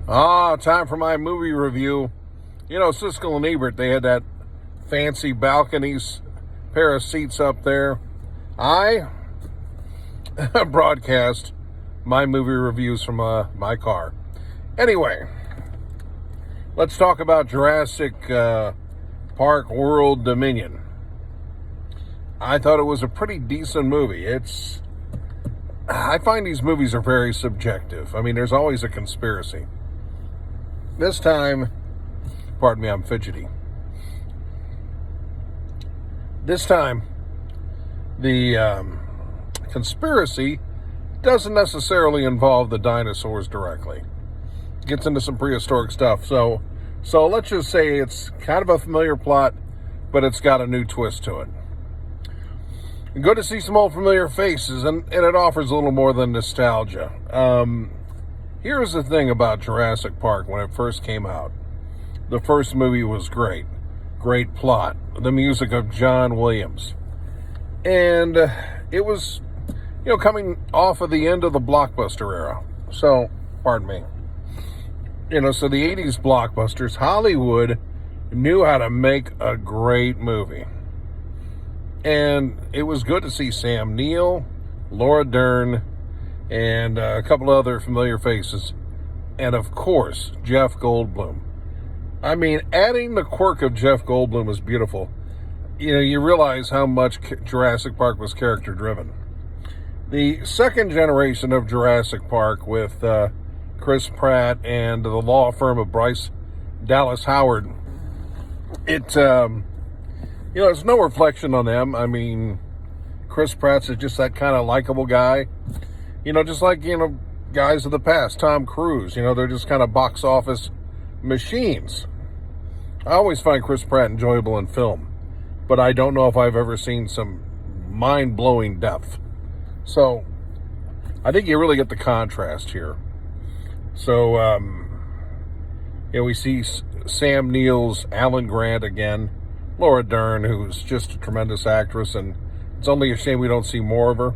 Time for my movie review. You know, Siskel and Ebert, they had that fancy balconies, pair of seats up there. I broadcast my movie reviews from my car. Anyway, let's talk about Jurassic Park World Dominion. I thought it was a pretty decent movie. I find these movies are very subjective. I mean, there's always a conspiracy. This time, pardon me, I'm fidgety. This time, the conspiracy doesn't necessarily involve the dinosaurs directly. It gets into some prehistoric stuff. So let's just say it's kind of a familiar plot, but it's got a new twist to it. Good to see some old familiar faces, and it offers a little more than nostalgia. Here's the thing about Jurassic Park when it first came out. The first movie was great. Great plot. The music of John Williams. And it was, coming off of the end of the blockbuster era. So, pardon me. So the 80s blockbusters, Hollywood knew how to make a great movie. And it was good to see Sam Neill, Laura Dern, and a couple other familiar faces. And of course, Jeff Goldblum. I mean, adding the quirk of Jeff Goldblum was beautiful. You realize how much Jurassic Park was character driven. The second generation of Jurassic Park with Chris Pratt and the law firm of Bryce Dallas Howard, it's no reflection on them. I mean, Chris Pratt's is just that kind of likable guy. Just like, guys of the past, Tom Cruise, they're just kind of box office machines. I always find Chris Pratt enjoyable in film, but I don't know if I've ever seen some mind-blowing depth. So, I think you really get the contrast here. So, we see Sam Neill's Alan Grant again, Laura Dern, who's just a tremendous actress, and it's only a shame we don't see more of her.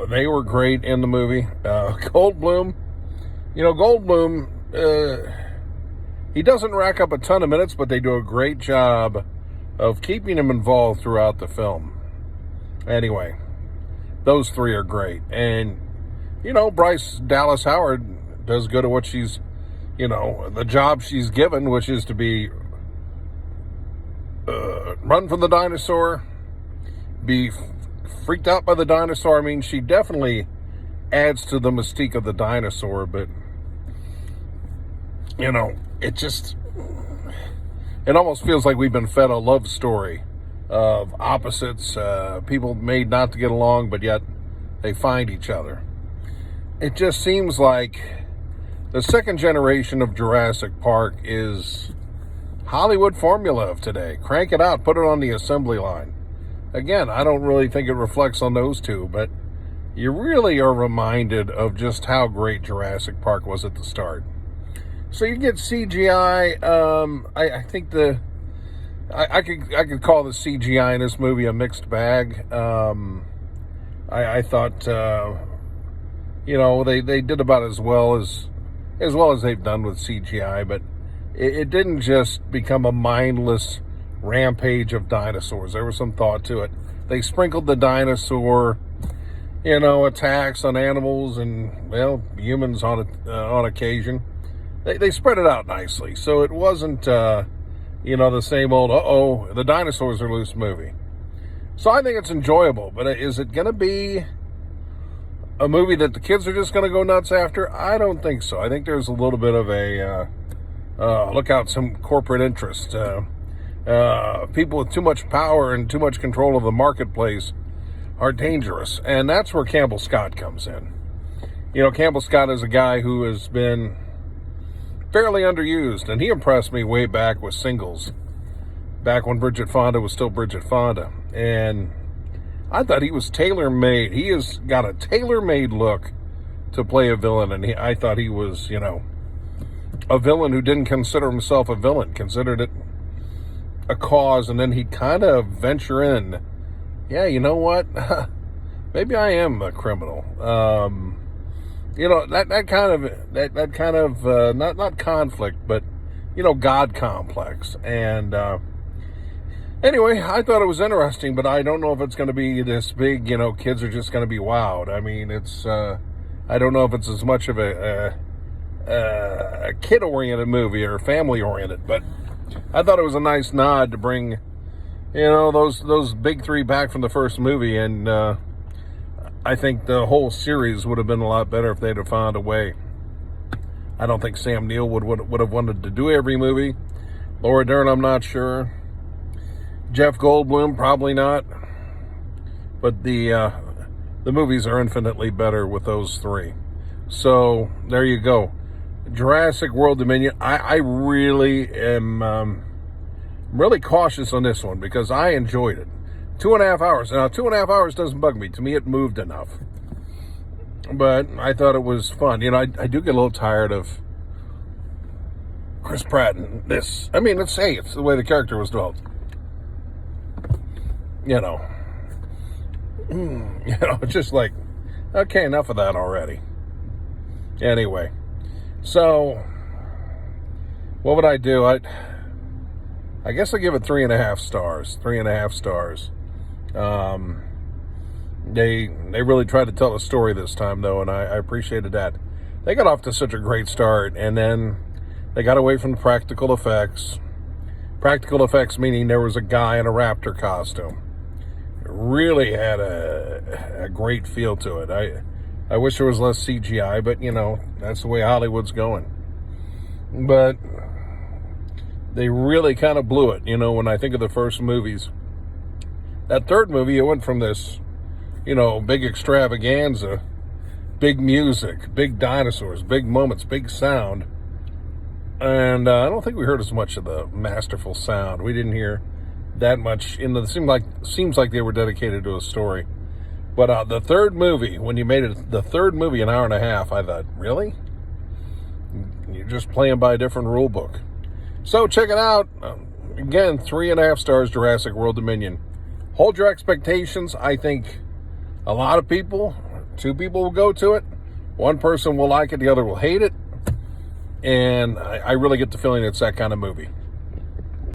They were great in the movie. Goldblum, he doesn't rack up a ton of minutes, but they do a great job of keeping him involved throughout the film. Anyway, those three are great. And, Bryce Dallas Howard does good at what she's, the job she's given, which is to be run from the dinosaur, be freaked out by the dinosaur. I mean, she definitely adds to the mystique of the dinosaur, but it almost feels like we've been fed a love story of opposites, people made not to get along, but yet they find each other. It just seems like the second generation of Jurassic Park is Hollywood formula of today. Crank it out, put it on the assembly line. Again, I don't really think it reflects on those two, but you really are reminded of just how great Jurassic Park was at the start. So you get CGI. I think I could call the CGI in this movie a mixed bag. I thought they did about as well as they've done with CGI, but it didn't just become a mindless rampage of dinosaurs. There was some thought to it. They sprinkled the dinosaur, attacks on animals and, humans on occasion. They spread it out nicely. So it wasn't, the same old, the dinosaurs are loose movie. So I think it's enjoyable, but is it going to be a movie that the kids are just going to go nuts after? I don't think so. I think there's a little bit of a, look out, some corporate interest. People with too much power and too much control of the marketplace are dangerous. And that's where Campbell Scott comes in. Campbell Scott is a guy who has been fairly underused, and he impressed me way back with Singles, back when Bridget Fonda was still Bridget Fonda. And I thought he was tailor-made. He has got a tailor-made look to play a villain, and I thought he was, a villain who didn't consider himself a villain, considered it a cause, and then he'd kind of venture in. Yeah, you know what? Maybe I am a criminal. that kind of not conflict, but God complex. And anyway, I thought it was interesting, but I don't know if it's going to be this big. Kids are just going to be wowed. I mean, it's I don't know if it's as much of a kid-oriented movie or family-oriented, but I thought it was a nice nod to bring those big three back from the first movie, and I think the whole series would have been a lot better if they'd have found a way. I don't think Sam Neill would have wanted to do every movie. Laura Dern, I'm not sure. Jeff Goldblum, probably not. But the movies are infinitely better with those three. So there you go. Jurassic World Dominion. I really am really cautious on this one because I enjoyed it. 2.5 hours. Now, 2.5 hours doesn't bug me. To me, it moved enough. But I thought it was fun. I do get a little tired of Chris Pratt and this. I mean, it's the way the character was developed. It's just like, okay, enough of that already. Anyway, so what would I do? I guess I give it 3.5 stars. 3.5 stars. They really tried to tell a story this time, though, and I appreciated that. They got off to such a great start, and then they got away from the practical effects. Practical effects meaning there was a guy in a raptor costume. It really had a great feel to it. I wish there was less CGI, but, that's the way Hollywood's going. But they really kind of blew it, when I think of the first movies. That third movie, it went from this, big extravaganza, big music, big dinosaurs, big moments, big sound. And I don't think we heard as much of the masterful sound. We didn't hear that much. Seems like they were dedicated to a story. But the third movie, when you made it the third movie an hour and a half, I thought, really? You're just playing by a different rule book. So check it out. Again, 3.5 stars, Jurassic World Dominion. Hold your expectations. I think a lot of people, 2 people will go to it. One person will like it, the other will hate it. And I really get the feeling it's that kind of movie.